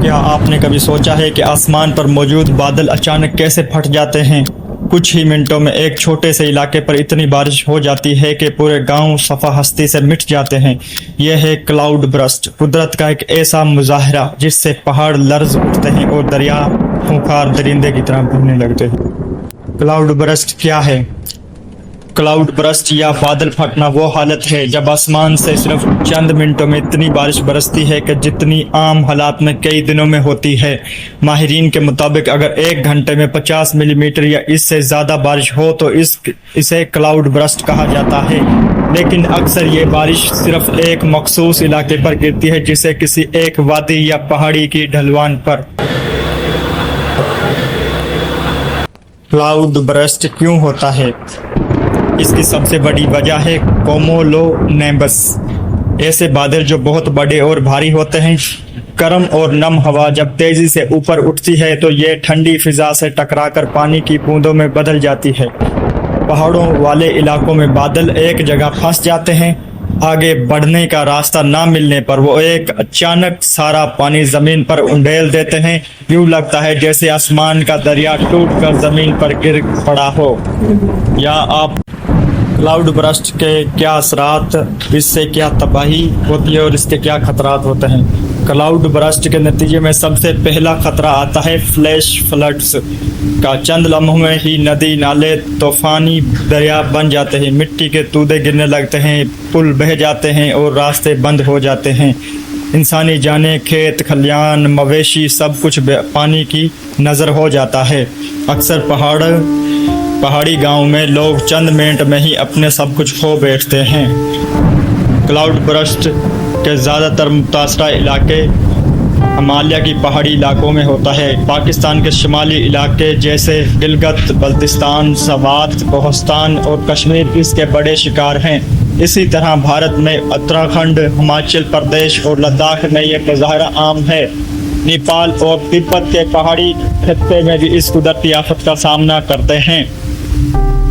क्या आपने कभी सोचा है कि आसमान पर मौजूद बादल अचानक कैसे फट जाते हैं? कुछ ही मिनटों में एक छोटे से इलाके पर इतनी बारिश हो जाती है कि पूरे गांव सफा हस्ती से मिट जाते हैं। यह है क्लाउड बर्स्ट, कुदरत का एक ऐसा मुजाहरा जिससे पहाड़ लर्ज उठते हैं और दरिया खूंखार दरिंदे की तरह बहने लगते हैं। क्लाउड बर्स्ट क्या है? क्लाउड बर्स्ट या बादल फटना वो हालत है जब आसमान से सिर्फ चंद मिनटों में इतनी बारिश बरसती है कि जितनी आम हालात में कई दिनों में होती है। माहिरीन के मुताबिक अगर एक घंटे में 50 मिलीमीटर या इससे ज़्यादा बारिश हो तो इसे क्लाउड बर्स्ट कहा जाता है। लेकिन अक्सर ये बारिश सिर्फ एक मखसूस इलाके पर गिरती है, जिसे किसी एक वादी या पहाड़ी की ढलवान पर। क्लाउड बर्स्ट क्यों होता है? इसकी सबसे बड़ी वजह है कोमोलोनिंबस। ऐसे बादल जो बहुत बड़े और भारी होते हैं। गर्म और नम हवा जब तेजी से ऊपर उठती है तो ये ठंडी फिजा से टकराकर पानी की बूंदों में बदल जाती है। पहाड़ों वाले इलाकों में बादल एक जगह फंस जाते हैं। आगे बढ़ने का रास्ता ना मिलने पर वो एक अचानक सारा पानी जमीन पर उंडेल देते हैं। यूं लगता है जैसे आसमान का दरिया टूटकर जमीन पर गिर पड़ा हो। या आप क्लाउड बर्स्ट के क्या असरात, इससे क्या तबाही होती है और इसके क्या खतरात होते हैं? क्लाउड बर्स्ट के नतीजे में सबसे पहला खतरा आता है फ्लैश फ्लड्स का। चंद लम्हों में ही नदी नाले तूफानी दरिया बन जाते हैं, मिट्टी के तूदे गिरने लगते हैं, पुल बह जाते हैं और रास्ते बंद हो जाते हैं। इंसानी जाने, खेत खलियान, मवेशी सब कुछ पानी की नज़र हो जाता है। अक्सर पहाड़ी गांव में लोग चंद मिनट में ही अपने सब कुछ खो बैठते हैं। क्लाउड बर्स्ट के ज़्यादातर मुतासरा इलाके हिमालय की पहाड़ी इलाकों में होता है। पाकिस्तान के शुमाली इलाके जैसे गिलगित बल्तिस्तान, सवात, कोहिस्तान और कश्मीर इसके बड़े शिकार हैं। इसी तरह भारत में उत्तराखंड, हिमाचल प्रदेश और लद्दाख में ये मुजाहरा आम है। नेपाल और तिब्बत के पहाड़ी खित्ते में भी इस कुदरती आफत का सामना करते हैं।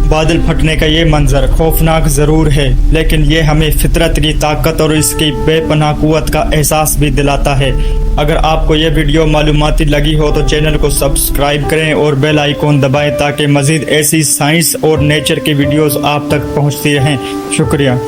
बादल फटने का ये मंजर खौफनाक ज़रूर है, लेकिन ये हमें फितरत की ताकत और इसकी बेपनाह कुव्वत का एहसास भी दिलाता है। अगर आपको ये वीडियो मालूमाती लगी हो तो चैनल को सब्सक्राइब करें और बेल आइकॉन दबाएं ताकि मज़ीद ऐसी साइंस और नेचर की वीडियोस आप तक पहुंचती रहें। शुक्रिया।